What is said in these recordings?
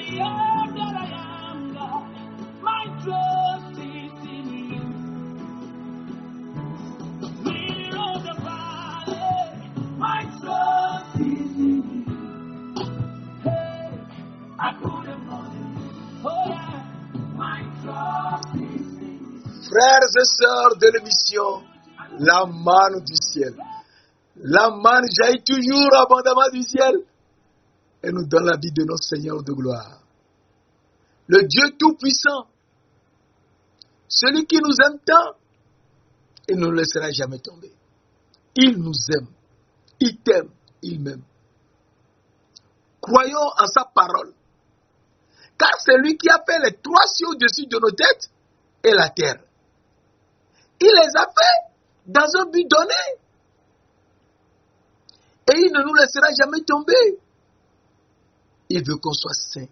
am that I am, God. My trust is in you. Lily of the valley, my trust is in you. Hey, I put him on it. Oh yeah, my trust is in you. Frères et sœurs de l'émission, la manne du ciel. La manne jaillit toujours abondamment du ciel et nous donne la vie de notre Seigneur de gloire. Le Dieu Tout-Puissant, celui qui nous aime tant, il ne nous laissera jamais tomber. Il nous aime, il t'aime, il m'aime. Croyons en sa parole, car c'est lui qui a fait les 3 cieux au-dessus de nos têtes et la terre. Il les a fait dans un but donné. Et il ne nous laissera jamais tomber. Il veut qu'on soit saint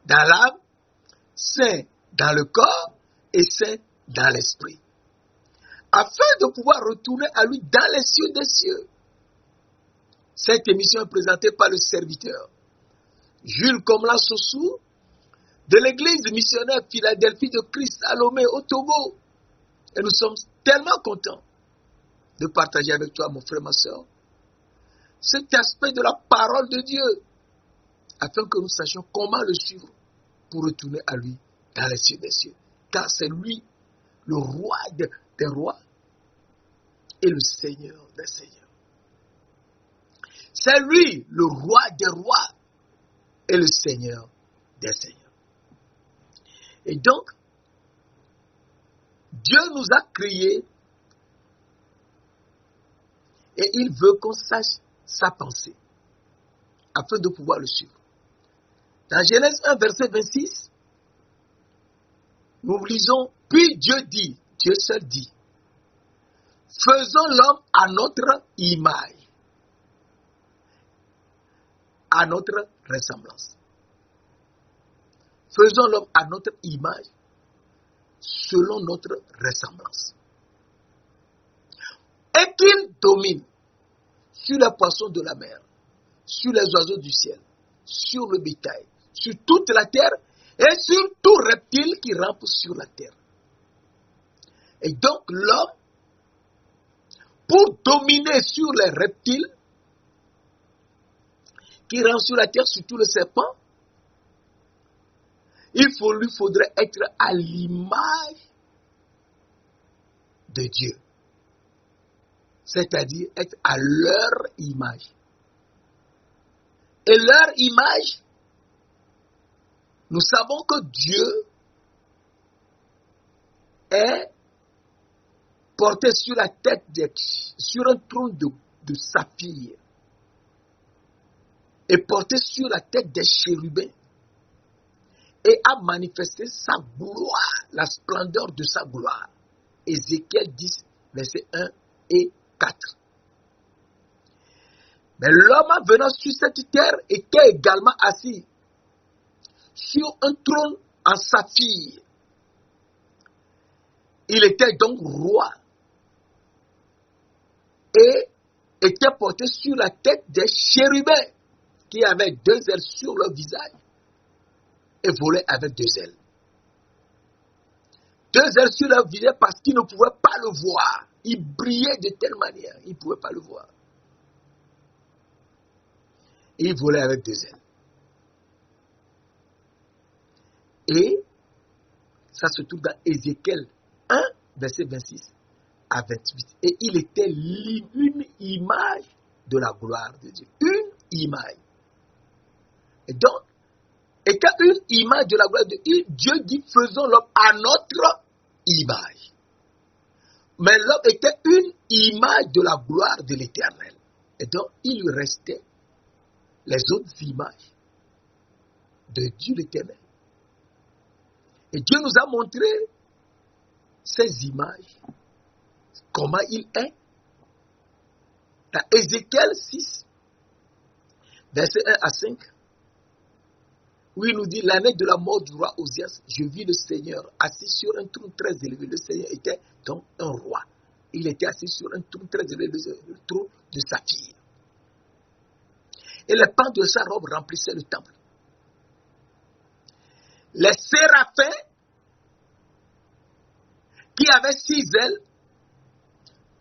dans l'âme, saint dans le corps et saint dans l'esprit. Afin de pouvoir retourner à lui dans les cieux des cieux. Cette émission est présentée par le serviteur Jules Komla Sossou de l'église missionnaire Philadelphie de Christ à Lomé au Togo. Et nous sommes tellement contents de partager avec toi, mon frère, ma soeur, cet aspect de la parole de Dieu, afin que nous sachions comment le suivre pour retourner à lui dans les cieux des cieux. Car c'est lui, le roi des rois et le Seigneur des seigneurs. C'est lui, le roi des rois et le Seigneur des seigneurs. Et donc, Dieu nous a créés et il veut qu'on sache sa pensée afin de pouvoir le suivre. Dans Genèse 1, verset 26, nous lisons, puis Dieu dit, Dieu seul dit, faisons l'homme à notre image, à notre ressemblance. Faisons l'homme à notre image, selon notre ressemblance. Et qu'il domine sur les poissons de la mer, sur les oiseaux du ciel, sur le bétail, sur toute la terre et sur tout reptile qui rampe sur la terre. Et donc l'homme, pour dominer sur les reptiles qui rampent sur la terre, surtout le serpent, lui faudrait être à l'image de Dieu. C'est-à-dire être à leur image. Et leur image, nous savons que Dieu est porté sur la tête, sur un trône de saphir, et porté sur la tête des chérubins, et a manifesté sa gloire, la splendeur de sa gloire. Ézéchiel 10, versets 1 et 4. Mais l'homme venant sur cette terre était également assis sur un trône en saphir. Il était donc roi et était porté sur la tête des chérubins qui avaient 2 ailes sur leur visage et volaient avec 2 ailes. 2 ailes sur leur visage parce qu'ils ne pouvaient pas le voir. Il brillait de telle manière, ils ne pouvaient pas le voir. Et il volait avec 2 ailes. Et ça se trouve dans Ézéchiel 1, verset 26 à 28. Et il était une image de la gloire de Dieu. Une image. Et donc, étant une image de la gloire de Dieu, Dieu dit, faisons l'homme à notre image. Mais l'homme était une image de la gloire de l'Éternel. Et donc, il lui restait les autres images de Dieu l'Éternel. Et Dieu nous a montré ces images, comment il est. Dans Ézéchiel 6, verset 1 à 5, où il nous dit, l'année de la mort du roi Osias, je vis le Seigneur assis sur un trône très élevé. Le Seigneur était donc un roi. Il était assis sur un trône très élevé, le trône de saphir. Et les pans de sa robe remplissaient le temple. les séraphins qui avaient 6 ailes,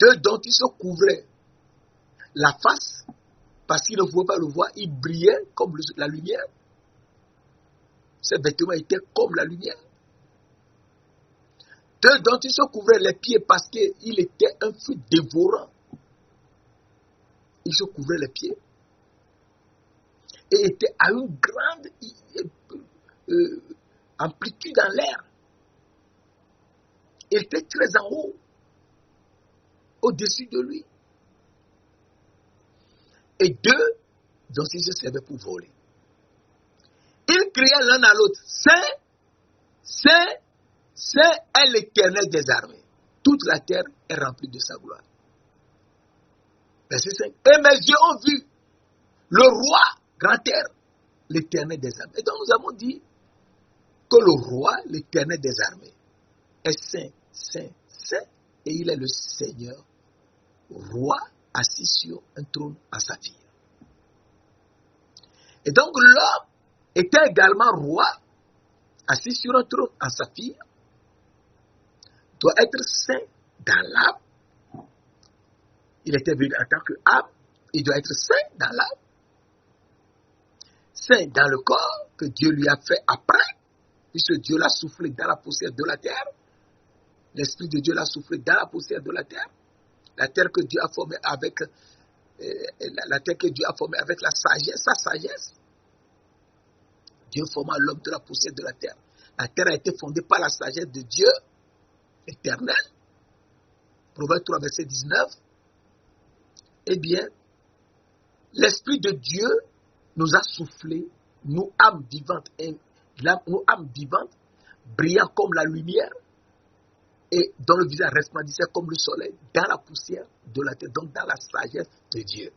2 dont ils se couvraient la face, parce qu'ils ne pouvaient pas le voir, ils brillaient comme la lumière. Ces vêtements étaient comme la lumière. 2 dont ils se couvraient les pieds parce qu'il était un feu dévorant. Ils se couvraient les pieds et étaient à une grande amplitude dans l'air. Il était très en haut, au-dessus de lui. Et 2 dont ils se servaient pour voler. Ils criaient l'un à l'autre, Saint, Saint, Saint est l'Éternel des armées. Toute la terre est remplie de sa gloire. Verset 5. Et mes yeux ont vu le roi grand terre, l'Éternel des armées. Et donc nous avons dit que le roi, l'Éternel des armées, est saint, saint, saint, et il est le Seigneur, roi, assis sur un trône en saphir. Et donc l'homme était également roi, assis sur un trône en saphir, doit être saint dans l'âme. Il était venu en tant qu'âme, il doit être saint dans l'âme, saint dans le corps que Dieu lui a fait après, puisque Dieu l'a soufflé dans la poussière de la terre. L'Esprit de Dieu l'a soufflé dans la poussière de la terre que Dieu a formée avec la terre que Dieu a formée avec la sagesse, sa sagesse. Dieu forma l'homme de la poussière de la terre. La terre a été fondée par la sagesse de Dieu éternel. Proverbe 3, verset 19. Eh bien, l'Esprit de Dieu nous a soufflé, nous âmes vivantes, brillant comme la lumière, et dont le visage resplendissait comme le soleil, dans la poussière de la terre, donc dans la sagesse de Dieu.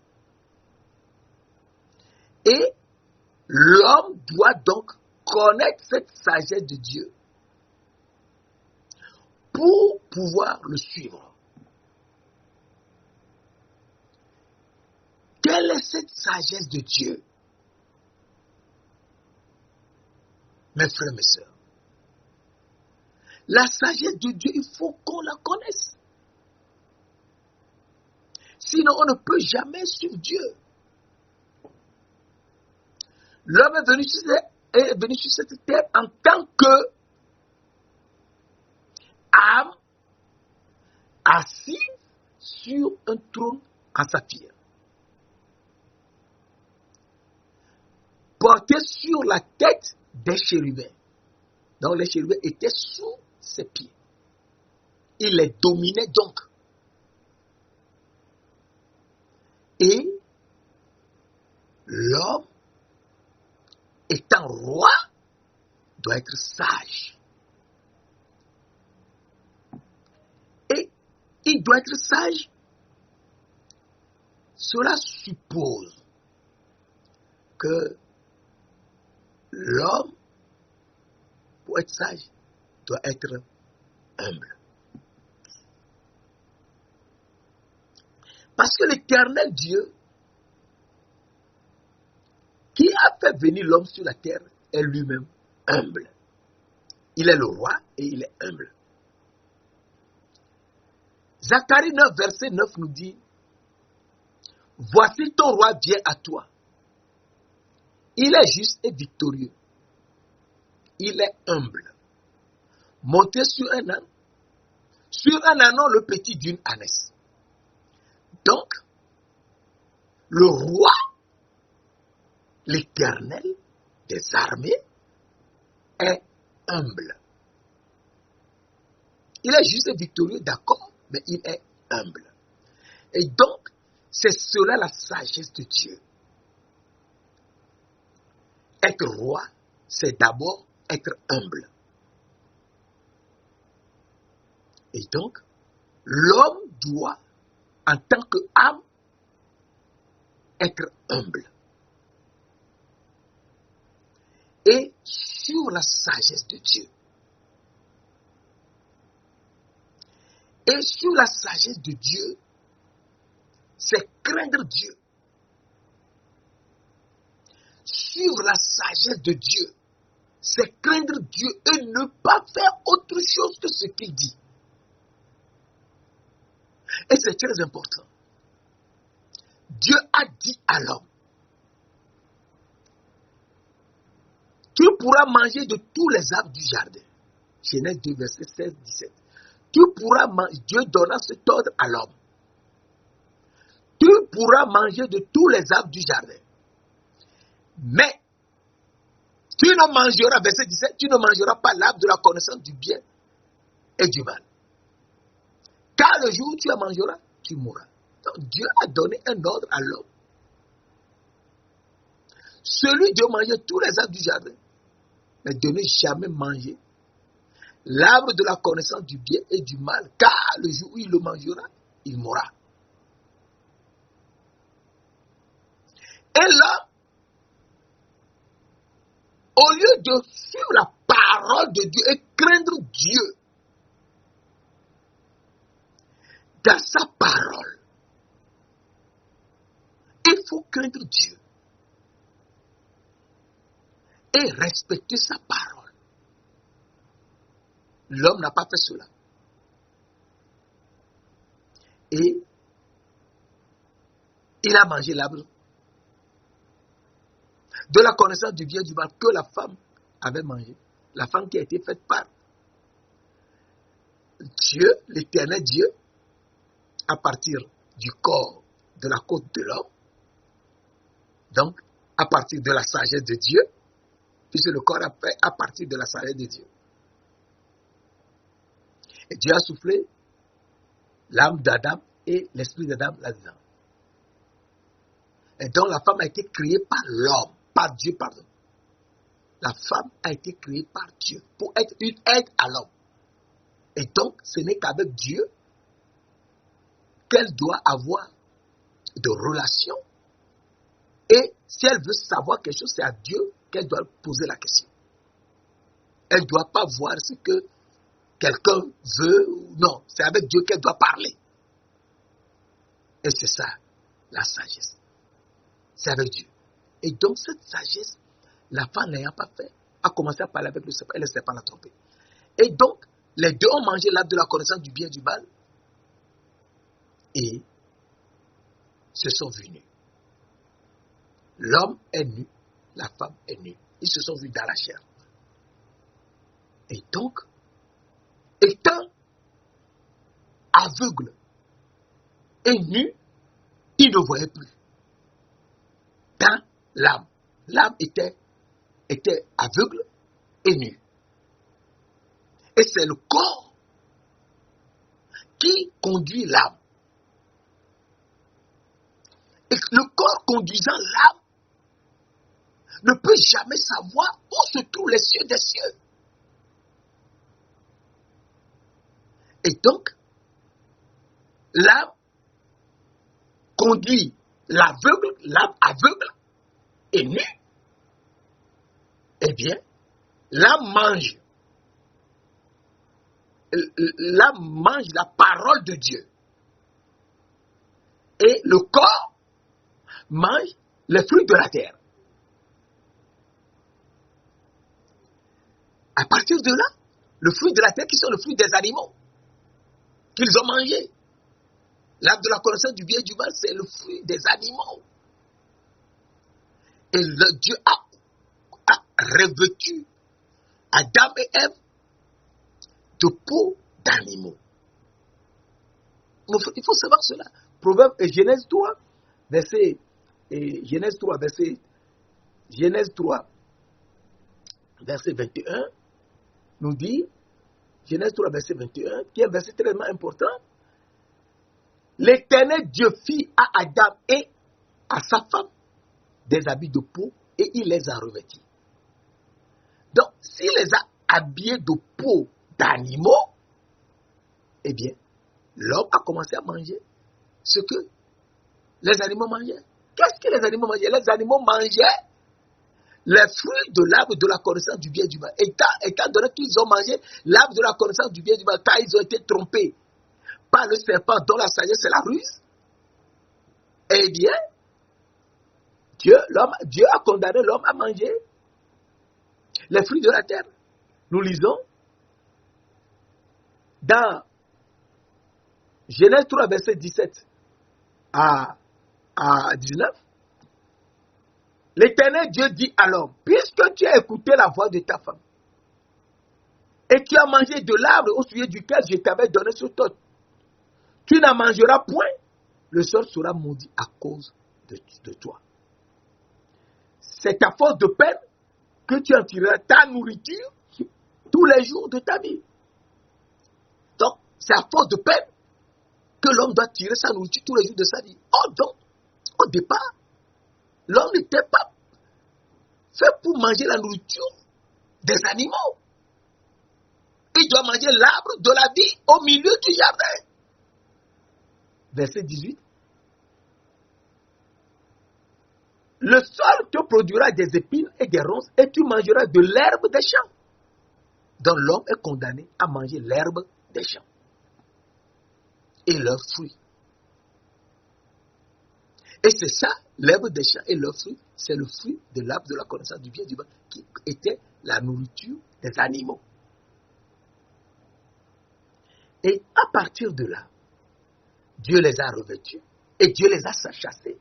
Et l'homme doit donc connaître cette sagesse de Dieu pour pouvoir le suivre. Quelle est cette sagesse de Dieu, mes frères, mes sœurs? La sagesse de Dieu, il faut qu'on la connaisse. Sinon, on ne peut jamais suivre Dieu. L'homme est venu sur cette terre en tant que âme assis sur un trône en saphir, porté sur la tête des chérubins. Donc les chérubins étaient sous ses pieds. Il les dominait donc. Et l'homme, étant roi, doit être sage. Et il doit être sage. Cela suppose que l'homme, pour être sage, doit être humble. Parce que l'Éternel Dieu, qui a fait venir l'homme sur la terre, est lui-même humble. Il est le roi et il est humble. Zacharie 9, verset 9 nous dit, « Voici ton roi vient à toi. Il est juste et victorieux. Il est humble. Monté sur un âne, le petit d'une ânesse. » Donc, le roi, l'Éternel des armées, est humble. Il est juste et victorieux, d'accord, mais il est humble. Et donc, c'est cela la sagesse de Dieu. Être roi, c'est d'abord être humble. Et donc, l'homme doit, en tant qu'âme, être humble. Et sur la sagesse de Dieu. Et sur la sagesse de Dieu, c'est craindre Dieu. Sur la sagesse de Dieu, c'est craindre Dieu et ne pas faire autre chose que ce qu'il dit. Et c'est très important. Dieu a dit à l'homme, tu pourras manger de tous les arbres du jardin. Genèse 2, verset 16-17. Tu pourras manger, Dieu donna cet ordre à l'homme. Tu pourras manger de tous les arbres du jardin. Mais, tu ne mangeras, verset 17, tu ne mangeras pas l'arbre de la connaissance du bien et du mal. Car le jour où tu en mangeras, tu mourras. Donc, Dieu a donné un ordre à l'homme. Celui de manger tous les arbres du jardin, mais de ne jamais manger l'arbre de la connaissance du bien et du mal, car le jour où il le mangera, il mourra. Et là, au lieu de suivre la parole de Dieu et craindre Dieu dans sa parole, il faut craindre Dieu et respecter sa parole. L'homme n'a pas fait cela. Et il a mangé l'arbre de la connaissance du bien et du mal que la femme avait mangé. La femme qui a été faite par Dieu, l'éternel Dieu, à partir du corps, de la côte de l'homme. Donc, à partir de la sagesse de Dieu, puisque le corps a fait à partir de la sagesse de Dieu. Et Dieu a soufflé l'âme d'Adam et l'esprit d'Adam là-dedans. Et donc la femme a été créée par l'homme, par Dieu, pardon. La femme a été créée par Dieu pour être une aide à l'homme. Et donc, ce n'est qu'avec Dieu qu'elle doit avoir de relations. Et si elle veut savoir quelque chose, c'est à Dieu qu'elle doit poser la question. Elle ne doit pas voir ce que quelqu'un veut ou non. C'est avec Dieu qu'elle doit parler. Et c'est ça, la sagesse. C'est avec Dieu. Et donc, cette sagesse, la femme n'ayant pas fait, a commencé à parler avec le serpent et le serpent l'a trompé. Et donc, les deux ont mangé l'arbre de la connaissance du bien et du mal et se sont vus nus. L'homme est nu, la femme est nue. Ils se sont vus dans la chair. Et donc, étant aveugle et nu, il ne voyait plus. Dans l'âme. L'âme était aveugle et nu. Et c'est le corps qui conduit l'âme. Et le corps conduisant l'âme ne peut jamais savoir où se trouvent les cieux des cieux. Et donc, l'âme conduit l'aveugle, l'âme aveugle et nue. Eh bien, l'âme mange la parole de Dieu. Et le corps mange les fruits de la terre. À partir de là, le fruit de la terre qui sont le fruit des animaux qu'ils ont mangés. L'arbre de la connaissance du bien et du mal, c'est le fruit des animaux. Et Dieu a revêtu Adam et Ève de peau d'animaux. Il faut savoir cela. Proverbe et Genèse 3, verset 21, nous dit, Genèse 3, verset 21, qui est un verset très important. L'Éternel Dieu fit à Adam et à sa femme des habits de peau et il les a revêtis. Donc, s'il les a habillés de peau d'animaux, eh bien, l'homme a commencé à manger ce que les animaux mangeaient. Qu'est-ce que les animaux mangeaient? Les animaux mangeaient les fruits de l'arbre de la connaissance du bien et du mal. Étant donné qu'ils ont mangé l'arbre de la connaissance du bien et du mal, car ils ont été trompés par le serpent dont la sagesse c'est la ruse, eh bien, Dieu a condamné l'homme à manger les fruits de la terre. Nous lisons dans Genèse 3, verset 17 à 19. L'Éternel Dieu dit à l'homme, puisque tu as écouté la voix de ta femme, et tu as mangé de l'arbre au sujet duquel je t'avais donné ce toi, tu n'en mangeras point, le sol sera maudit à cause de toi. C'est à force de peine que tu en tireras ta nourriture tous les jours de ta vie. Donc, c'est à force de peine que l'homme doit tirer sa nourriture tous les jours de sa vie. Oh, donc, au départ, l'homme n'était pas fait pour manger la nourriture des animaux. Il doit manger l'arbre de la vie au milieu du jardin. Verset 18. Le sol te produira des épines et des ronces et tu mangeras de l'herbe des champs. Donc l'homme est condamné à manger l'herbe des champs et leurs fruits. Et c'est ça, l'herbe des champs et leurs fruits, c'est le fruit de l'arbre de la connaissance du bien et du mal qui était la nourriture des animaux. Et à partir de là, Dieu les a revêtus et Dieu les a chassés.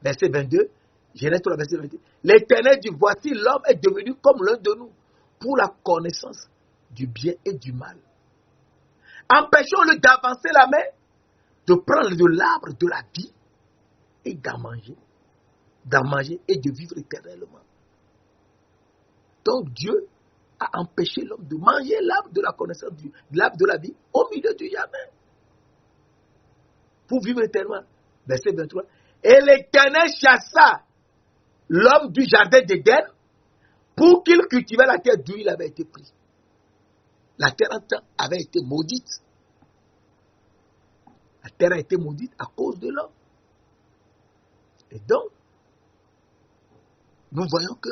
Verset 22, Genèse 3, verset 22. L'Éternel dit, voici l'homme est devenu comme l'un de nous pour la connaissance du bien et du mal. Empêchons-le d'avancer la main, de prendre de l'arbre de la vie et d'en manger et de vivre éternellement. Donc Dieu a empêché l'homme de manger l'arbre de la connaissance, l'arbre de la vie au milieu du jardin pour vivre éternellement. Verset 23. Et l'Éternel chassa l'homme du jardin d'Éden pour qu'il cultivait la terre d'où il avait été pris. La terre en temps avait été maudite. La terre a été maudite à cause de l'homme. Et donc, nous voyons que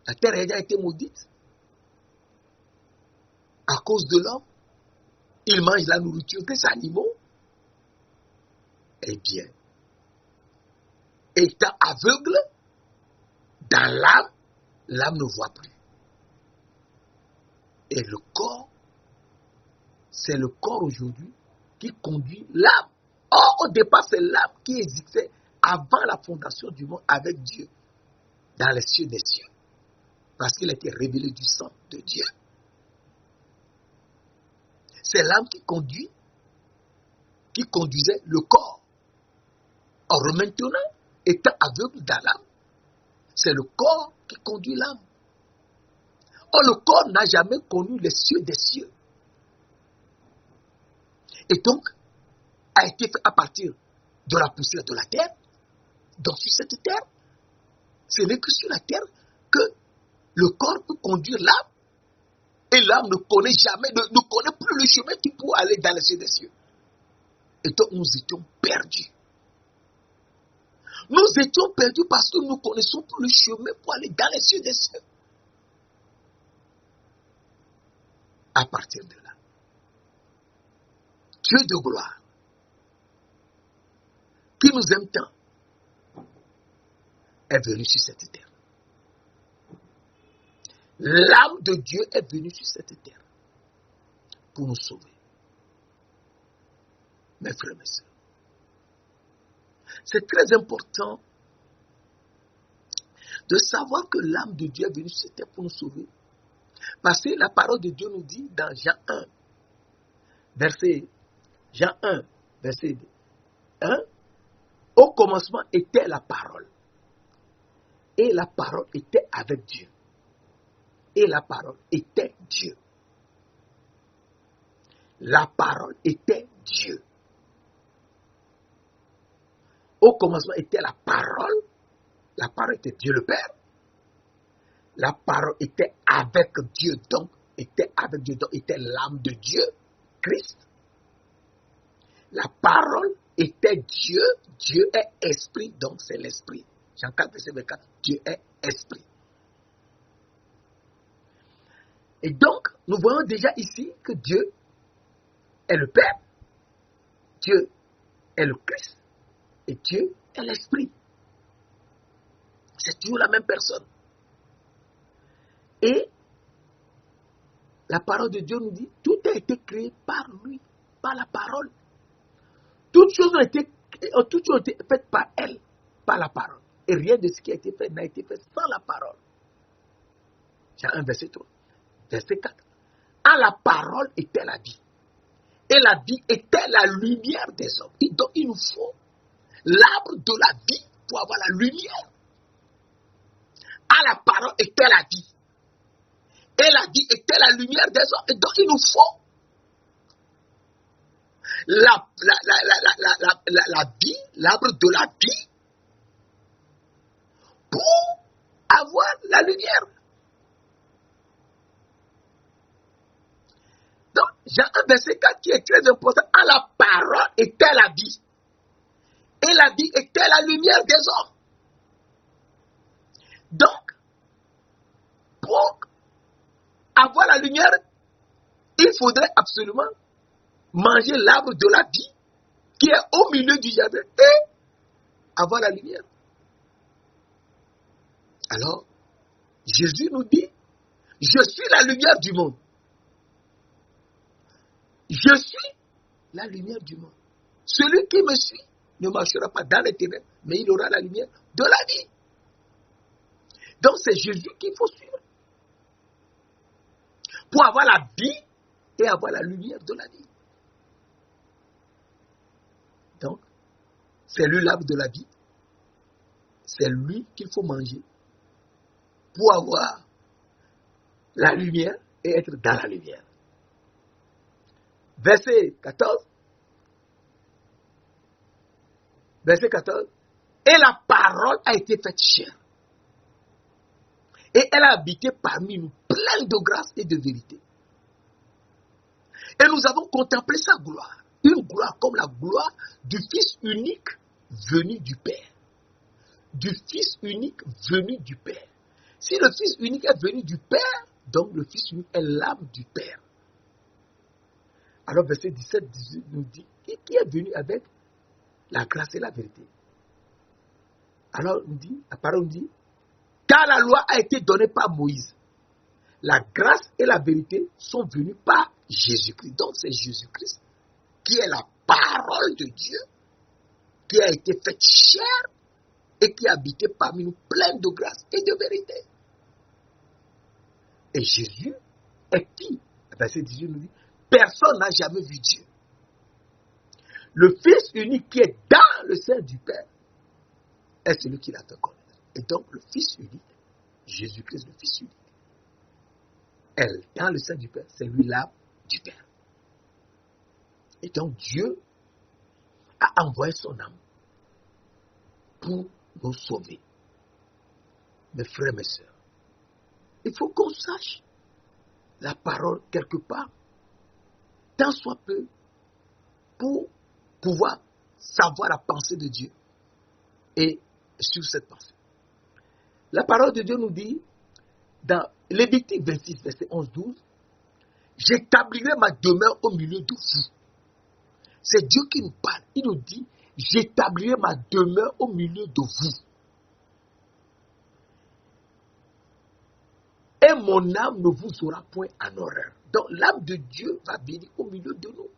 la terre a déjà été maudite à cause de l'homme. Il mange la nourriture des animaux. Eh bien, étant aveugle, dans l'âme, l'âme ne voit plus. Et le corps, c'est le corps aujourd'hui qui conduit l'âme. Or, au départ, c'est l'âme qui existait avant la fondation du monde avec Dieu, dans les cieux des cieux. Parce qu'il était révélé du sang de Dieu. C'est l'âme qui conduisait le corps. Or, maintenant, étant aveugle dans l'âme, c'est le corps qui conduit l'âme. Or, le corps n'a jamais connu les cieux des cieux. Et donc, a été fait à partir de la poussière de la terre. Donc, sur cette terre, ce n'est que sur la terre que le corps peut conduire l'âme. Et l'âme ne connaît jamais, ne connaît plus le chemin qui peut aller dans les cieux des cieux. Et donc, nous étions perdus. Nous étions perdus parce que nous ne connaissons plus le chemin pour aller dans les cieux des cieux. À partir de là, Dieu de gloire, qui nous aime tant, est venu sur cette terre. L'âme de Dieu est venue sur cette terre pour nous sauver. Mes frères et mes sœurs, c'est très important de savoir que l'âme de Dieu est venue sur cette terre pour nous sauver. Parce que la parole de Dieu nous dit dans Jean 1, verset 1, au commencement était la parole. Et la parole était avec Dieu. Et la parole était Dieu. La parole était Dieu. Au commencement était la parole. La parole était Dieu le Père. La parole était avec Dieu, donc était l'âme de Dieu, Christ. La parole était Dieu. Dieu est esprit, donc c'est l'esprit. Jean 4, verset 24, Dieu est esprit. Et donc, nous voyons déjà ici que Dieu est le Père, Dieu est le Christ, et Dieu est l'esprit. C'est toujours la même personne. Et la parole de Dieu nous dit, tout a été créé par lui, par la parole. Toutes choses ont été faites par elle, par la parole. Et rien de ce qui a été fait n'a été fait sans la parole. J'ai un verset 3. Verset 4. En la parole était la vie. Et la vie était la lumière des hommes. Et donc il nous faut l'arbre de la vie pour avoir la lumière. En la parole était la vie. Et la vie était la lumière des hommes. Et donc il nous faut la vie, l'arbre de la vie, pour avoir la lumière. Donc, j'ai un verset 4 qui est très important. En la parole était la vie. Et la vie était la lumière des hommes. Donc, pour avoir la lumière, il faudrait absolument manger l'arbre de la vie qui est au milieu du jardin et avoir la lumière. Alors, Jésus nous dit, je suis la lumière du monde. Je suis la lumière du monde. Celui qui me suit ne marchera pas dans les ténèbres, mais il aura la lumière de la vie. Donc c'est Jésus qu'il faut suivre pour avoir la vie et avoir la lumière de la vie. Donc, c'est lui l'arbre de la vie. C'est lui qu'il faut manger pour avoir la lumière et être dans la lumière. Verset 14. Verset 14. Et la parole a été faite chair. Et elle a habité parmi nous, pleine de grâce et de vérité. Et nous avons contemplé sa gloire. Une gloire comme la gloire du Fils unique venu du Père. Du Fils unique venu du Père. Si le Fils unique est venu du Père, donc le Fils unique est l'âme du Père. Alors verset 17-18 nous dit, qui est venu avec la grâce et la vérité. Alors la parole nous dit, car la loi a été donnée par Moïse. La grâce et la vérité sont venues par Jésus-Christ. Donc c'est Jésus-Christ qui est la parole de Dieu, qui a été faite chair et qui a habité parmi nous pleine de grâce et de vérité. Et Jésus est qui? Verset 18 nous dit, personne n'a jamais vu Dieu. Le Fils unique qui est dans le sein du Père est celui qui l'a fait connaître. Et donc le Fils unique, Jésus-Christ le Fils unique, elle, dans le sein du Père, c'est lui l'âme du Père. Et donc Dieu a envoyé son âme pour nous sauver. Mes frères, mes sœurs, il faut qu'on sache la parole quelque part, tant soit peu, pour pouvoir savoir la pensée de Dieu et suivre cette pensée. La parole de Dieu nous dit, dans Lévitique 26, verset 11-12, j'établirai ma demeure au milieu de vous. C'est Dieu qui nous parle. Il nous dit, j'établirai ma demeure au milieu de vous. Et mon âme ne vous aura point en horreur. Donc l'âme de Dieu va venir au milieu de nous.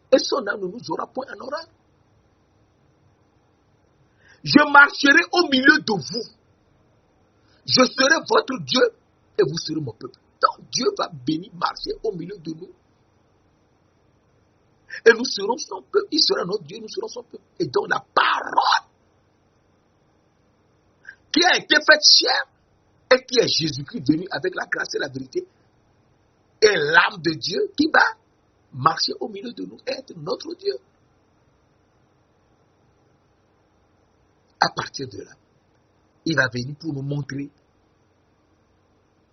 Et son âme ne nous aura point en horreur. Je marcherai au milieu de vous. Je serai votre Dieu et vous serez mon peuple. Donc Dieu va venir marcher au milieu de nous. Et nous serons son peuple. Il sera notre Dieu, nous serons son peuple. Et donc la parole qui a été faite chair et qui est Jésus-Christ venu avec la grâce et la vérité est l'âme de Dieu qui va marcher au milieu de nous et être notre Dieu. À partir de là, il va venir pour nous montrer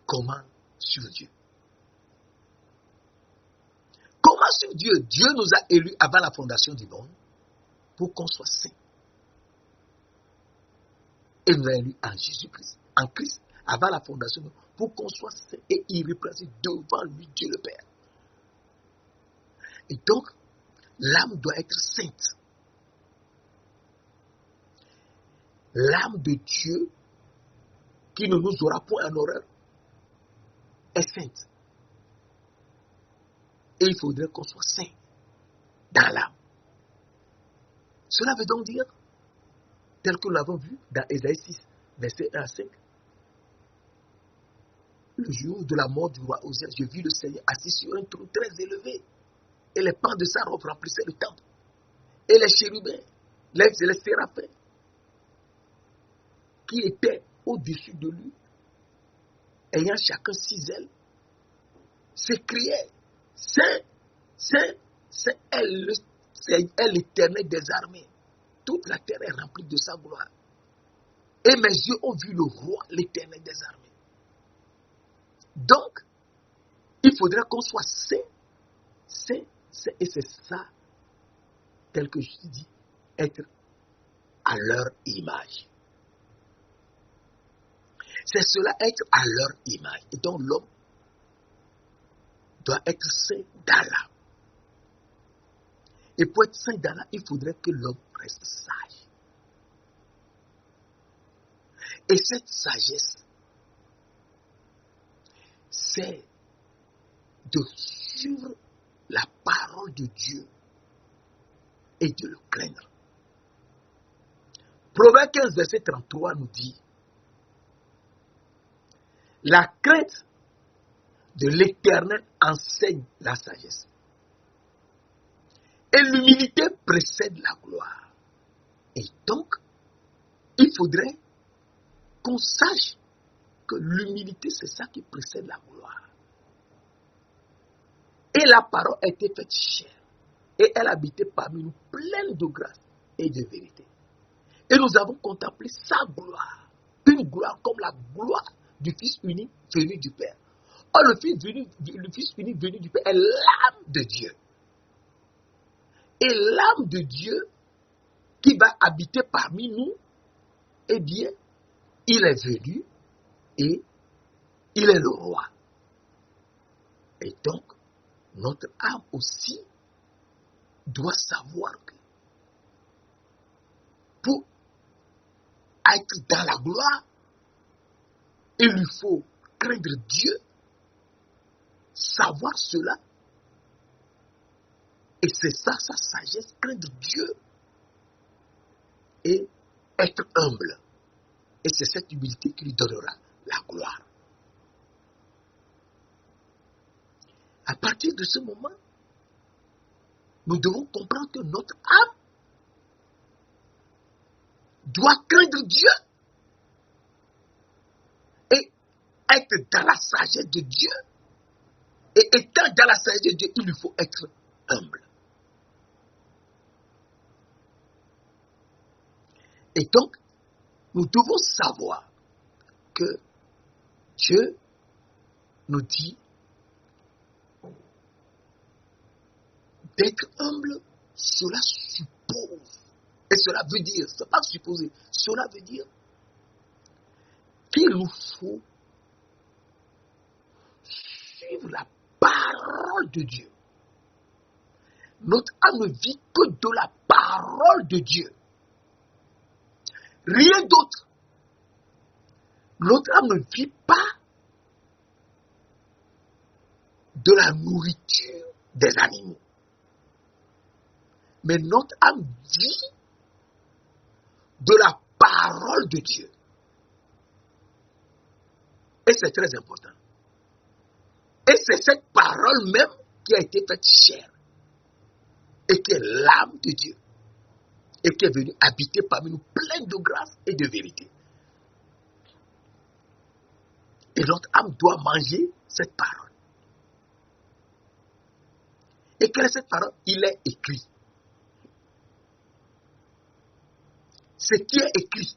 comment suivre Dieu. Comment suivre Dieu? Dieu nous a élus avant la fondation du monde pour qu'on soit saints. Et nous a élus en Jésus-Christ, en Christ, avant la fondation du monde, pour qu'on soit saints et irrépréhensibles devant lui, Dieu le Père. Et donc, l'âme doit être sainte. L'âme de Dieu qui ne nous aura point en horreur est sainte. Et il faudrait qu'on soit saint dans l'âme. Cela veut donc dire, tel que nous l'avons vu dans Ésaïe 6, verset 1 à 5, le jour de la mort du roi Osée, je vis le Seigneur assis sur un trône très élevé, et les pans de sa robe remplissaient le temple. Et les chérubins, les séraphins, qui étaient au-dessus de lui, ayant chacun 6 ailes, s'écriaient, Saint, Saint, Saint est l'Éternel des armées. Toute la terre est remplie de sa gloire. Et mes yeux ont vu le roi, l'Éternel des armées. Donc, il faudrait qu'on soit saint, saint, saint, et c'est ça, tel que je dis, être à leur image. C'est cela, être à leur image. Et donc l'homme doit être saint dans l'âme. Et pour être saint dans l'âme, il faudrait que l'homme reste sage. Et cette sagesse, c'est de suivre la parole de Dieu et de le craindre. Proverbe 15, verset 33 nous dit, la crainte de l'Éternel enseigne la sagesse. Et l'humilité précède la gloire. Et donc, il faudrait qu'on sache que l'humilité, c'est ça qui précède la gloire. Et la parole a été faite chair. Et elle habitait parmi nous, pleine de grâce et de vérité. Et nous avons contemplé sa gloire. Une gloire comme la gloire du Fils unique venu du Père. Or, le Fils unique venu du Père est l'âme de Dieu. Et l'âme de Dieu qui va habiter parmi nous, eh bien, il est venu et il est le roi. Et donc, notre âme aussi doit savoir que pour être dans la gloire, il lui faut craindre Dieu, savoir cela. Et c'est ça, sa sagesse, craindre Dieu et être humble. Et c'est cette humilité qui lui donnera la gloire. À partir de ce moment, nous devons comprendre que notre âme doit craindre Dieu et être dans la sagesse de Dieu. Et étant dans la sagesse de Dieu, il lui faut être humble. Et donc, nous devons savoir que Dieu nous dit d'être humble, cela suppose, et cela veut dire, ce n'est pas supposer, cela veut dire qu'il nous faut suivre la parole de Dieu. Notre âme ne vit que de la parole de Dieu. Rien d'autre. Notre âme ne vit pas de la nourriture des animaux. Mais notre âme vit de la parole de Dieu. Et c'est très important. Et c'est cette parole même qui a été faite chair. Et qui est l'âme de Dieu. Et qui est venue habiter parmi nous pleine de grâce et de vérité. Et notre âme doit manger cette parole. Et quelle est cette parole? Il est écrit. Ce qui est écrit,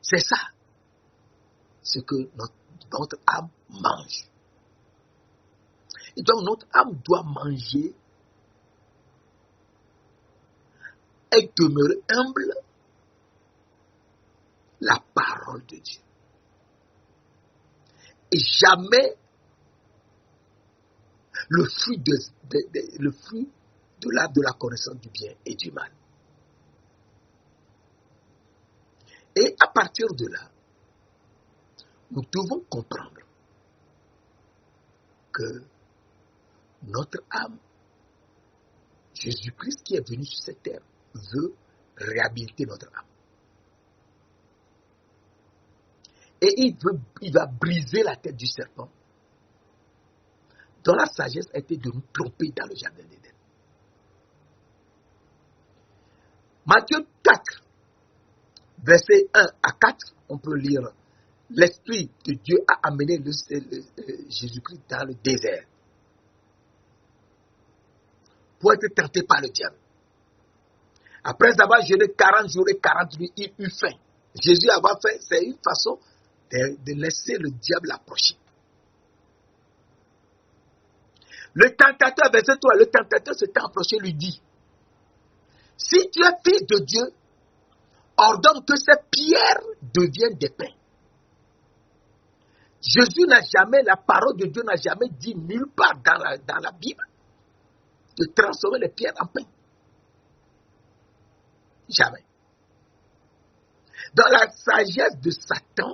c'est ça. Ce que notre âme mange. Et donc notre âme doit manger et demeurer humble la parole de Dieu. Et jamais le fruit de la connaissance du bien et du mal. Et à partir de là, nous devons comprendre que notre âme, Jésus-Christ qui est venu sur cette terre, veut réhabiliter notre âme. Et il va briser la tête du serpent, dont la sagesse a été de nous tromper dans le jardin d'Éden. Matthieu 4, versets 1 à 4, on peut lire: l'Esprit de Dieu a amené Jésus-Christ dans le désert pour être tenté par le diable. Après avoir jeûné 40 jours et 40 nuits, il eut faim. Jésus avoir faim, c'est une façon de laisser le diable approcher. Le tentateur, verset 3, le tentateur s'est approché, lui dit: si tu es fils de Dieu, ordonne que ces pierres deviennent des pains. Jésus n'a jamais, la parole de Dieu n'a jamais dit nulle part dans la Bible de transformer les pierres en pain. Jamais. Dans la sagesse de Satan,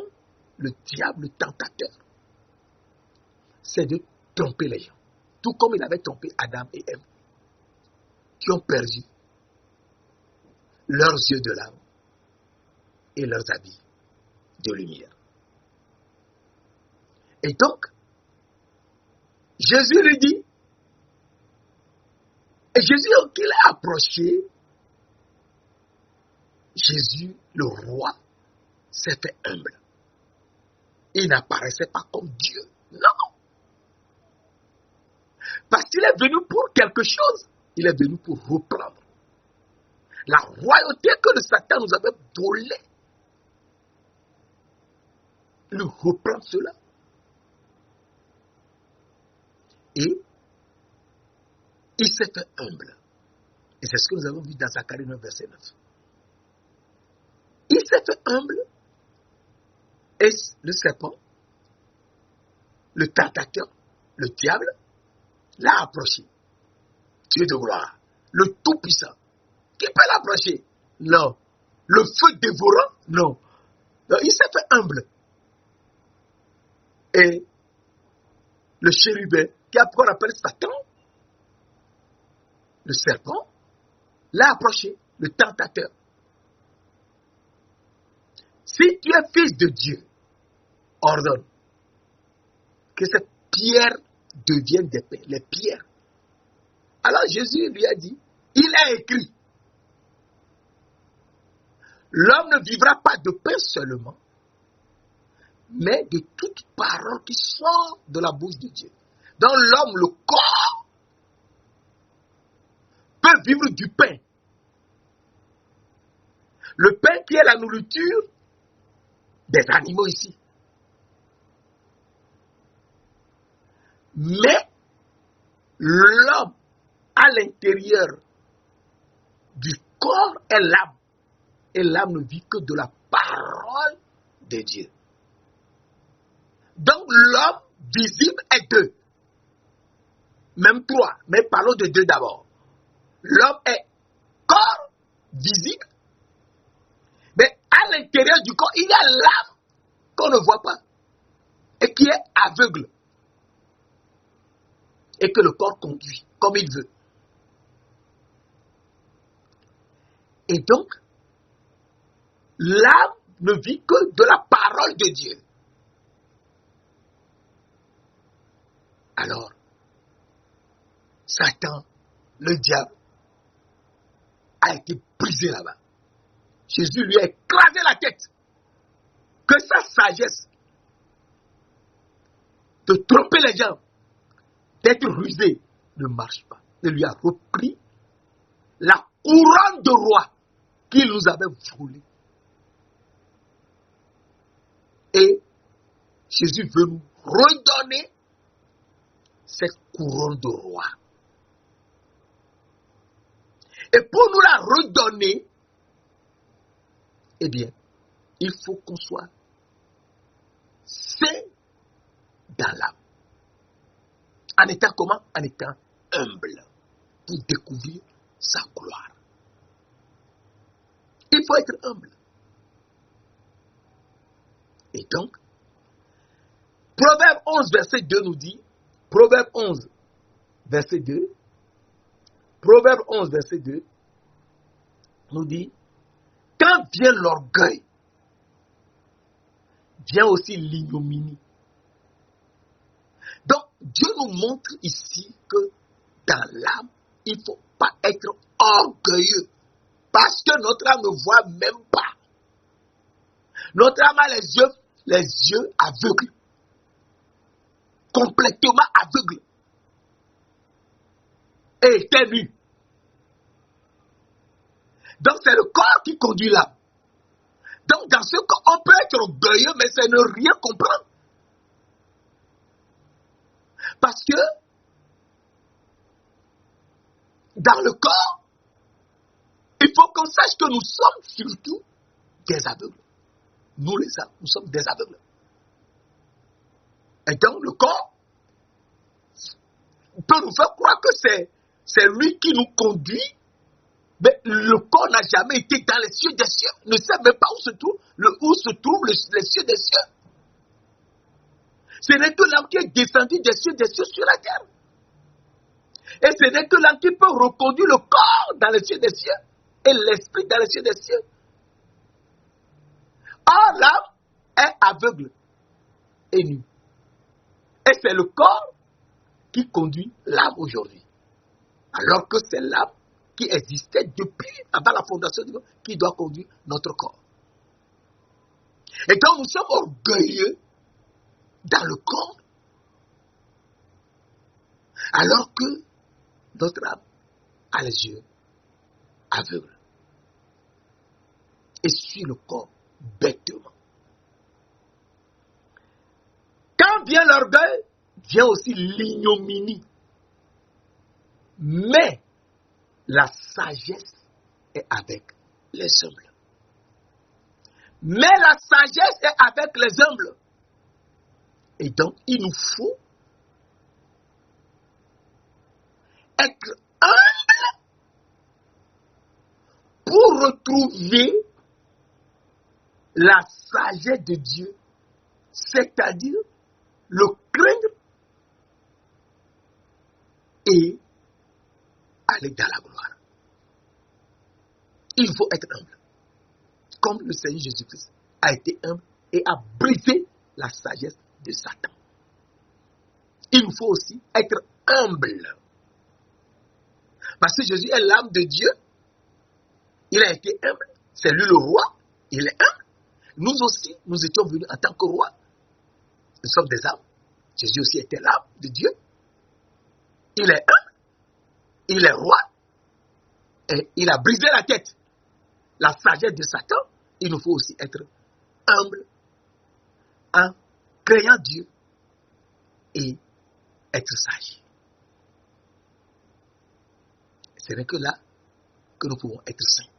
le diable, le tentateur, c'est de tromper les gens. Tout comme il avait trompé Adam et Ève, qui ont perdu leurs yeux de l'âme et leurs habits de lumière. Et donc, Jésus lui dit, et Jésus, qu'il a approché, Jésus, le roi, s'est fait humble. Il n'apparaissait pas comme Dieu. Non. Parce qu'il est venu pour quelque chose. Il est venu pour reprendre la royauté que le Satan nous avait volée. Il reprend cela. Et il s'est fait humble. Et c'est ce que nous avons vu dans Zacharie 9, verset 9. Il s'est fait humble. Et le serpent, le tentateur, le diable, l'a approché. Dieu de gloire, le Tout-Puissant. Qui peut l'approcher? Non. Le feu dévorant? Non. Donc, il s'est fait humble. Et le chérubin, qui après on appelle Satan, le serpent, l'a approché, le tentateur. Si tu es fils de Dieu, ordonne que ces pierres deviennent des pains, les pierres. Alors Jésus lui a dit, il est écrit, l'homme ne vivra pas de pain seulement, mais de toute parole qui sort de la bouche de Dieu. Donc l'homme, le corps, peut vivre du pain. Le pain qui est la nourriture des animaux ici. Mais l'homme à l'intérieur du corps est l'âme. Et l'âme ne vit que de la parole de Dieu. Donc l'homme visible est deux. Même trois. Mais parlons de deux d'abord. L'homme est corps visible. Mais à l'intérieur du corps, il y a l'âme qu'on ne voit pas. Et qui est aveugle. Et que le corps conduit comme il veut. Et donc, l'âme ne vit que de la parole de Dieu. Alors, Satan, le diable, a été brisé là-bas. Jésus lui a écrasé la tête. Que sa sagesse de tromper les gens, d'être rusé, ne marche pas. Il lui a repris la couronne de roi qu'il nous avait volée. Et Jésus veut nous redonner cette couronne de roi. Et pour nous la redonner, eh bien, il faut qu'on soit saint dans l'âme. En étant comment? En étant humble pour découvrir sa gloire. Il faut être humble. Et donc, 11, verset 2 nous dit, Proverbe 11, verset 2, Proverbe 11, verset 2, nous dit, quand vient l'orgueil, vient aussi l'ignominie. Donc, Dieu nous montre ici que dans l'âme, il ne faut pas être orgueilleux. Parce que notre âme ne voit même pas. Notre âme a les yeux aveugles. Complètement aveugles. Et éternus. Donc, c'est le corps qui conduit l'âme. Donc, dans ce cas, on peut être orgueilleux, mais c'est ne rien comprendre. Parce que, dans le corps, il faut qu'on sache que nous sommes surtout des aveugles. Nous, les âmes, nous sommes des aveugles. Et donc, le corps peut nous faire croire que c'est lui qui nous conduit. Mais le corps n'a jamais été dans les cieux des cieux. Ne sait même pas où se trouvent les cieux des cieux. Ce n'est que l'âme qui est descendue des cieux sur la terre. Et ce n'est que l'âme qui peut reconduire le corps dans les cieux des cieux. Et l'esprit dans les cieux des cieux. Or, l'âme est aveugle et nue. Et c'est le corps qui conduit l'âme aujourd'hui. Alors que c'est l'âme qui existait depuis avant la fondation du monde, qui doit conduire notre corps. Et donc nous sommes orgueilleux dans le corps, alors que notre âme a les yeux aveugles et suit le corps bêtement. Quand vient l'orgueil, vient aussi l'ignominie. Mais la sagesse est avec les humbles. Mais la sagesse est avec les humbles. Et donc, il nous faut être humble pour retrouver la sagesse de Dieu, c'est-à-dire le craindre et aller dans la gloire. Il faut être humble. Comme le Seigneur Jésus-Christ a été humble et a brisé la sagesse de Satan. Il faut aussi être humble. Parce que Jésus est l'âme de Dieu. Il a été humble. C'est lui le roi. Il est humble. Nous aussi, nous étions venus en tant que roi. Nous sommes des âmes. Jésus aussi était l'âme de Dieu. Il est humble. Il est roi. Et il a brisé la tête. La sagesse de Satan. Il nous faut aussi être humble en craignant Dieu et être sage. Ce n'est que là que nous pouvons être saints.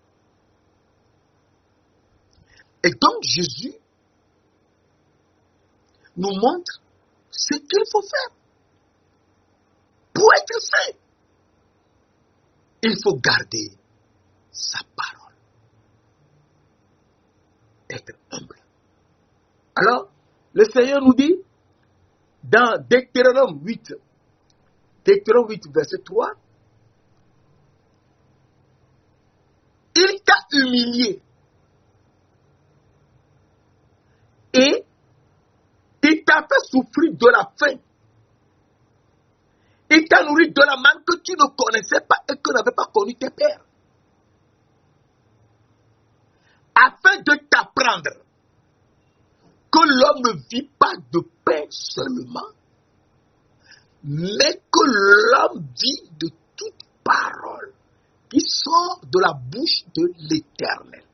Et donc Jésus nous montre ce qu'il faut faire pour être saint. Il faut garder sa parole. Être humble. Alors, le Seigneur nous dit dans Deutéronome 8, verset 3, il t'a humilié et il t'a fait souffrir de la faim. Il t'a nourri de la manne que tu ne connaissais pas et que n'avaient pas connu tes pères. Afin de t'apprendre que l'homme ne vit pas de pain seulement, mais que l'homme vit de toute parole qui sort de la bouche de l'Éternel.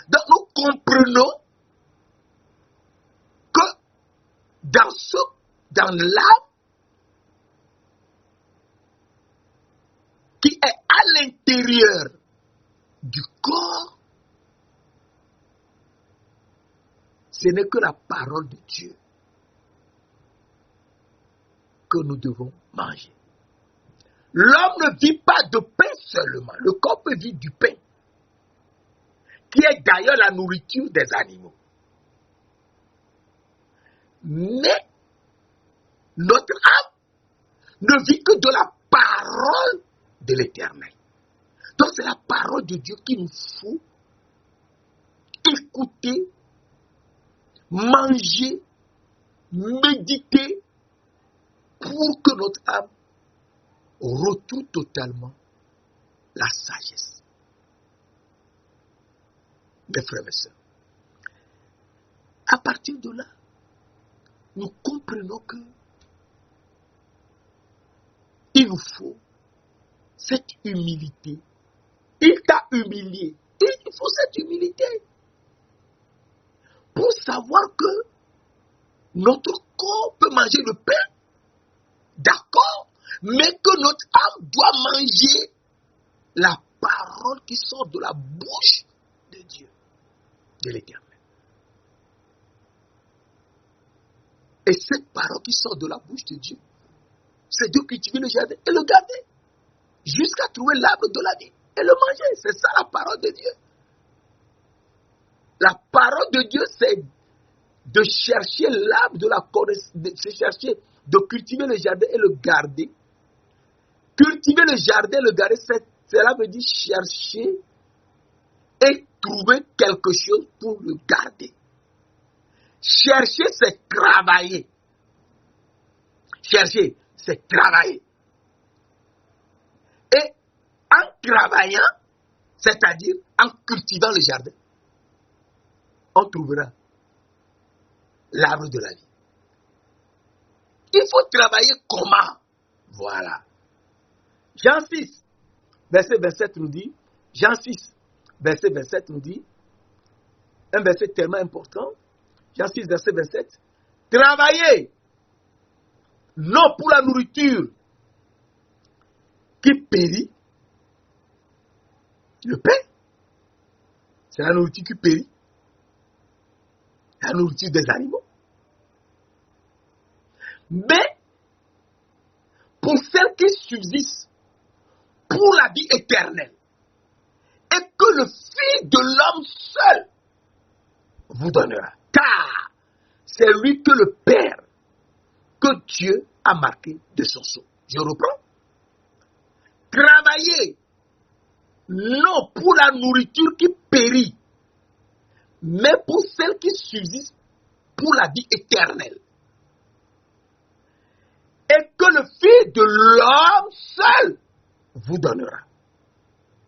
Donc nous comprenons que dans l'âme qui est à l'intérieur du corps, ce n'est que la parole de Dieu que nous devons manger. L'homme ne vit pas de pain seulement. Le corps peut vivre du pain, qui est d'ailleurs la nourriture des animaux. Mais notre âme ne vit que de la parole de l'Éternel. Donc c'est la parole de Dieu qu'il nous faut écouter, manger, méditer pour que notre âme retrouve totalement la sagesse. Mes frères et sœurs, à partir de là, nous comprenons que il nous faut cette humilité. Il t'a humilié. Il faut cette humilité pour savoir que notre corps peut manger le pain, d'accord, mais que notre âme doit manger la parole qui sort de la bouche de Dieu, de l'Éternel. Et cette parole qui sort de la bouche de Dieu, c'est de cultiver le jardin et le garder jusqu'à trouver l'arbre de la vie et le manger. C'est ça la parole de Dieu. La parole de Dieu, c'est de chercher l'arbre de la connaissance, de chercher, de cultiver le jardin et le garder. Cultiver le jardin et le garder, cela veut dire chercher et trouver quelque chose pour le garder. Chercher, c'est travailler. Chercher, c'est travailler. Et en travaillant, c'est-à-dire en cultivant le jardin, on trouvera l'arbre de la vie. Il faut travailler comment? Voilà. Jean 6, verset 27 nous dit, Jean 6, verset 27 nous dit, un verset tellement important, Jean 6, verset 27, travaillez, non pour la nourriture qui périt, le pain, c'est la nourriture qui périt, la nourriture des animaux, mais pour celle qui subsiste pour la vie éternelle, et que le Fils de l'homme seul vous donnera. Car c'est lui que le Père, que Dieu a marqué de son sceau. Je reprends. Travaillez, non pour la nourriture qui périt, mais pour celle qui subsiste pour la vie éternelle. Et que le Fils de l'homme seul vous donnera.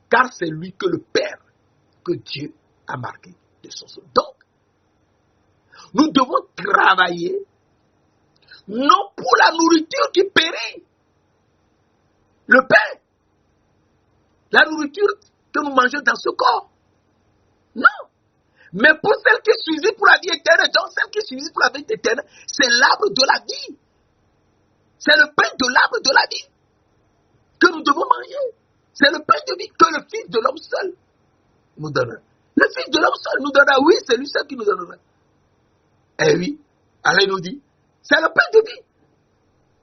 Car c'est lui que le Père, que Dieu a marqué de son sceau. Donc, nous devons travailler, non pour la nourriture qui périt, le pain, la nourriture que nous mangeons dans ce corps. Non. Mais pour celle qui subsiste pour la vie éternelle, donc celle qui subsiste pour la vie éternelle, c'est l'arbre de la vie. C'est le pain de l'arbre de la vie que nous devons manger. C'est le pain de vie que le Fils de l'homme seul nous donnera. Le Fils de l'homme seul nous donnera, oui, c'est lui seul qui nous donnera. Eh oui, allez nous dit, c'est le pain de vie.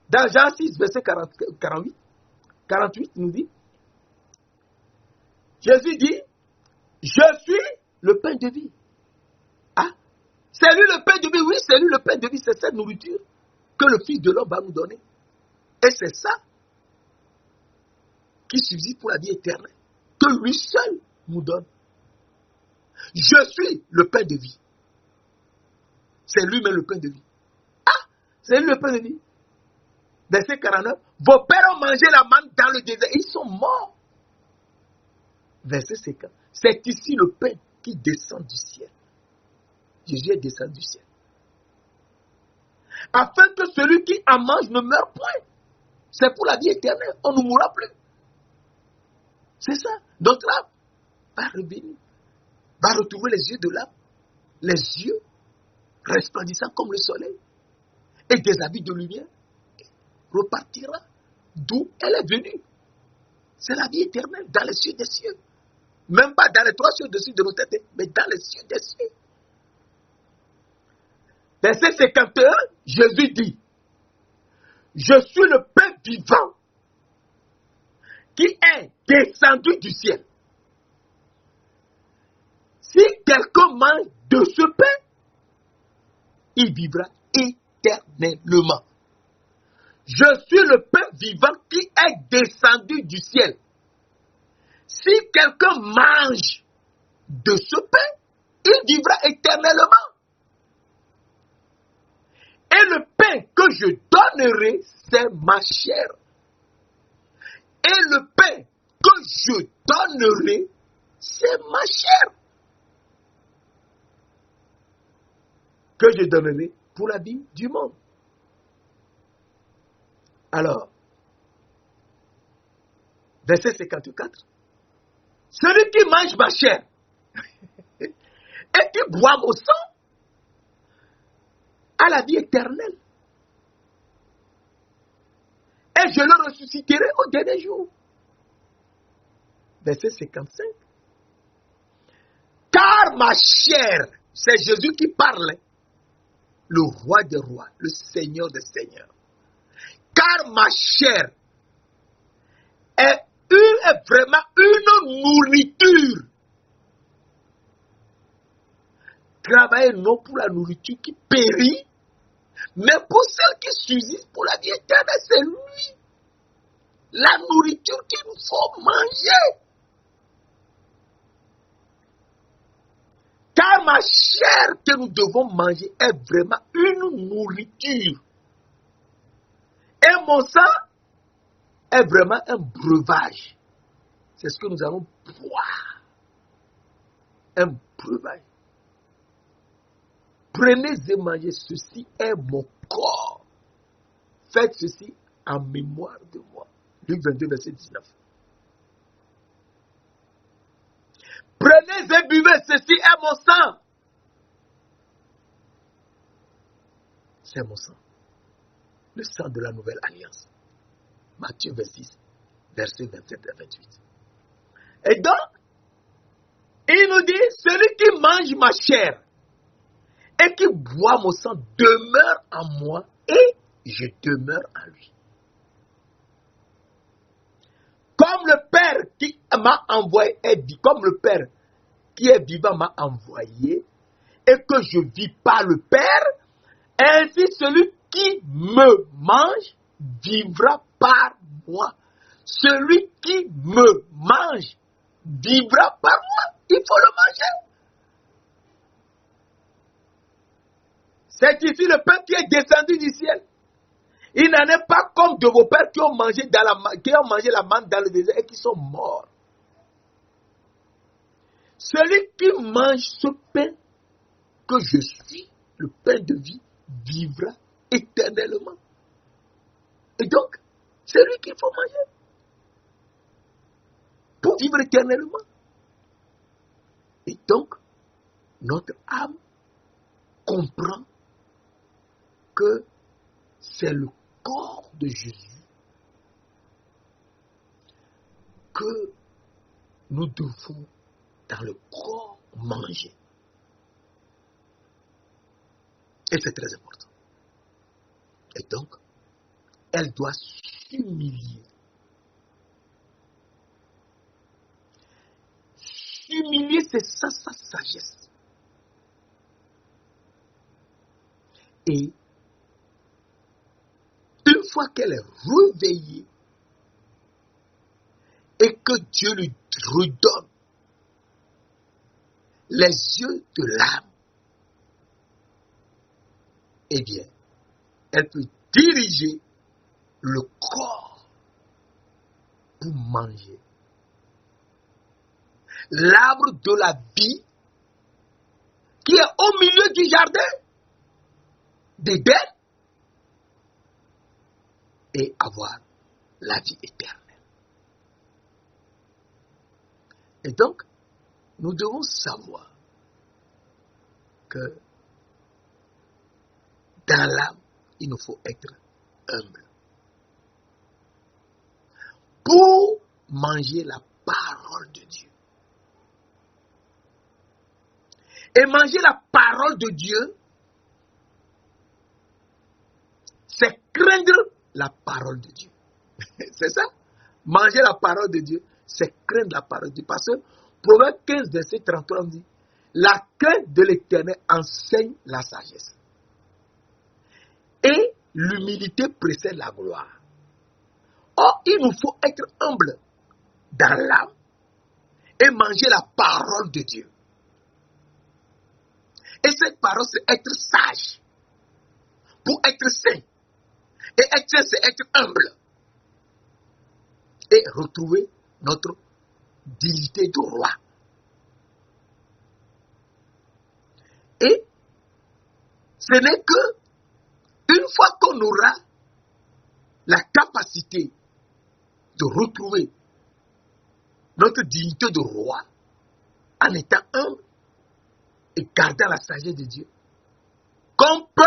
Dans Jean 6, verset 48, il nous dit, Jésus dit, je suis le pain de vie. Ah, c'est lui le pain de vie, oui, c'est lui le pain de vie, c'est cette nourriture que le Fils de l'homme va nous donner. Et c'est ça qui subsiste pour la vie éternelle, que lui seul nous donne. Je suis le pain de vie. C'est lui-même le pain de vie. Ah, c'est lui le pain de vie. Verset 49. Vos pères ont mangé la manne dans le désert. Ils sont morts. Verset 50. C'est ici le pain qui descend du ciel. Jésus est descendu du ciel. Afin que celui qui en mange ne meure point. C'est pour la vie éternelle. On ne mourra plus. C'est ça. Notre âme va revenir. Va retrouver les yeux de l'âme. Les yeux resplendissant comme le soleil, et des habits de lumière, repartira d'où elle est venue. C'est la vie éternelle dans les cieux des cieux. Même pas dans les 3 cieux dessus de nos têtes, mais dans les cieux des cieux. Verset 51, Jésus dit, je suis le pain vivant qui est descendu du ciel. Si quelqu'un mange de ce pain, il vivra éternellement. Je suis le pain vivant qui est descendu du ciel. Si quelqu'un mange de ce pain, il vivra éternellement. Et le pain que je donnerai, c'est ma chair. Et le pain que je donnerai, c'est ma chair. Que je donnerai pour la vie du monde. Alors, verset 54. Celui qui mange ma chair et qui boit mon sang a la vie éternelle. Et je le ressusciterai au dernier jour. Verset 55. Car ma chair, c'est Jésus qui parle, le roi des rois, le Seigneur des seigneurs. Car ma chair est vraiment une nourriture. Travaillez non pour la nourriture qui périt, mais pour celle qui subsiste pour la vie éternelle, c'est lui. La nourriture qu'il nous faut manger. Car ma chair que nous devons manger est vraiment une nourriture. Et mon sang est vraiment un breuvage. C'est ce que nous allons boire. Un breuvage. Prenez et mangez, ceci est mon corps. Faites ceci en mémoire de moi. Luc 22, verset 19. Prenez et buvez, ceci est mon sang. C'est mon sang. Le sang de la nouvelle alliance. Matthieu 26, verset 27 et 28. Et donc, il nous dit, celui qui mange ma chair et qui boit mon sang demeure en moi et je demeure en lui. Comme le Père qui m'a envoyé comme le Père qui est vivant m'a envoyé et que je vis par le Père, ainsi celui qui me mange vivra par moi. Celui qui me mange vivra par moi. Il faut le manger. C'est ici le pain qui est descendu du ciel. Il n'en est pas comme de vos pères qui ont mangé la manne dans le désert et qui sont morts. Celui qui mange ce pain que je suis, le pain de vie, vivra éternellement. Et donc, c'est lui qu'il faut manger pour vivre éternellement. Et donc, notre âme comprend que c'est le corps de Jésus que nous devons dans le corps manger. Et c'est très important. Et donc, elle doit s'humilier. S'humilier, c'est ça, sa sagesse. Et une fois qu'elle est réveillée et que Dieu lui redonne les yeux de l'âme, eh bien, elle peut diriger le corps pour manger. L'arbre de la vie qui est au milieu du jardin d'Éden et avoir la vie éternelle. Et donc, nous devons savoir que dans l'âme, il nous faut être humble. Pour manger la parole de Dieu. Et manger la parole de Dieu, c'est craindre la parole de Dieu. C'est ça? Manger la parole de Dieu, c'est craindre la parole de Dieu. Parce que Proverbe 15, verset 33 dit, la crainte de l'Éternel enseigne la sagesse. l'humilité précède la gloire. Or, il nous faut être humble dans l'âme et manger la parole de Dieu. Et cette parole, c'est être sage. Pour être saint. Et être saint, c'est être humble. Et retrouver notre dignité de roi. Et ce n'est que une fois qu'on aura la capacité de retrouver notre dignité de roi en étant humble et gardant la sagesse de Dieu, qu'on peut,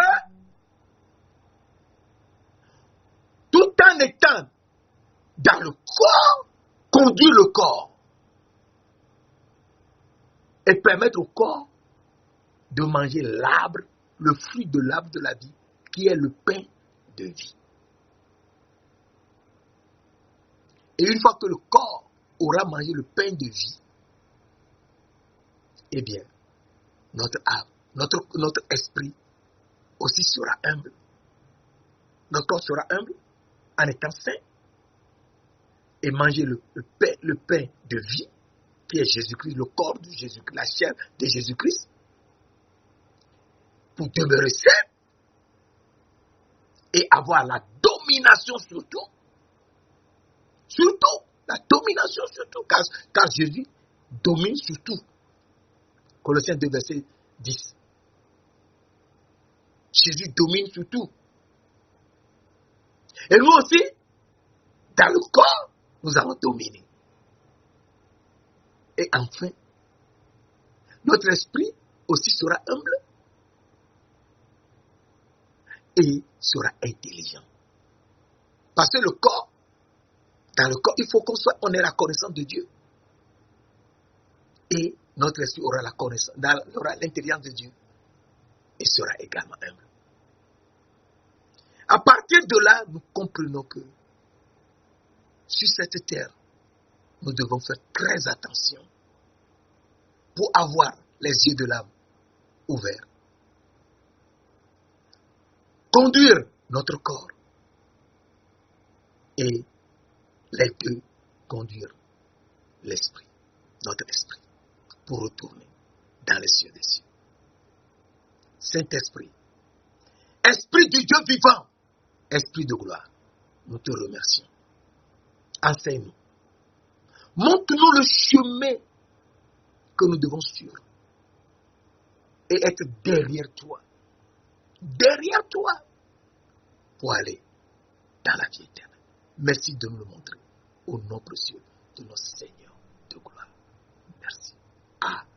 tout en étant dans le corps, conduire le corps et permettre au corps de manger l'arbre, le fruit de l'arbre de la vie, qui est le pain de vie. Et une fois que le corps aura mangé le pain de vie, eh bien, notre âme, notre esprit aussi sera humble. Notre corps sera humble en étant sain et manger le pain de vie, qui est Jésus-Christ, le corps de Jésus-Christ, la chair de Jésus-Christ, pour demeurer sain et avoir la domination surtout, la domination surtout, car Jésus domine surtout. Colossiens 2, verset 10. Jésus domine surtout. Et nous aussi, dans le corps, nous allons dominer. Et enfin, notre esprit aussi sera humble et sera intelligent. Parce que le corps, dans le corps, il faut on ait la connaissance de Dieu. Et notre esprit aura la connaissance, aura l'intelligence de Dieu et sera également humble. À partir de là, nous comprenons que sur cette terre, nous devons faire très attention pour avoir les yeux de l'âme ouverts. Conduire notre corps et les deux conduire l'esprit, notre esprit, pour retourner dans les cieux des cieux. Saint-Esprit, Esprit du Dieu vivant, Esprit de gloire, nous te remercions. Enseigne-nous. Montre-nous le chemin que nous devons suivre et être derrière toi, pour aller dans la vie éternelle. Merci de nous le montrer au nom précieux de notre Seigneur de gloire. Merci. Amen.